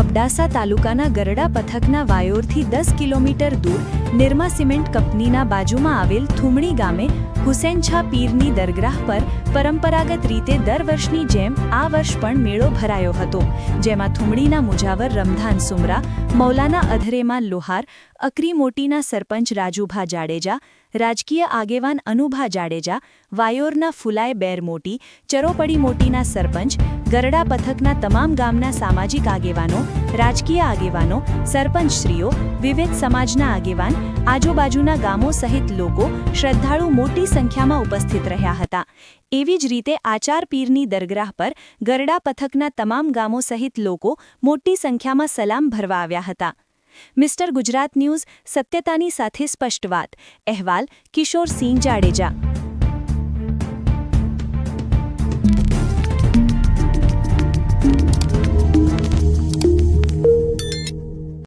અબડાસા તાલુકાના ગરડા પથકના વાયોરથી 10 કિલોમીટર દૂર નિરમા સિમેન્ટ કંપનીના બાજુમાં આવેલ થુમડી ગામે હુસેનછા પીરની દરગાહ પર પરંપરાગત રીતે દર વર્ષની જેમ આ વર્ષ પણ મેળો ભરાયો હતો, જેમાં થુમડીના મુજાવર રમધાન સુમરા, મૌલાના અધરેમાન લોહાર, અકરી મોટીના સરપંચ રાજુભા જાડેજા, રાજકીય આગેવાન અનુભા જાડેજા, વાયોરના ફુલાય બેર મોટી, ચરોપડી મોટીના સરપંચ, ગરડા પથકના તમામ ગામના સામાજિક આગેવાનો, રાજકીય આગેવાનો, સરપંચશ્રીઓ, વિવિધ સમાજના આગેવાન, આજુબાજુના ગામો સહિત લોકો, શ્રદ્ધાળુ મોટી સંખ્યામાં ઉપસ્થિત રહ્યા હતા. એવી જ રીતે આચાર પીરની દરગાહ પર ગરડા પથકના તમામ ગામો સહિત લોકો મોટી સંખ્યામાં સલામ ભરવા આવ્યા હતા. મિસ્ટર ગુજરાત ન્યૂઝ સત્યતાની સાથે સ્પષ્ટ વાત. અહેવાલ કિશોરસિંહ જાડેજા.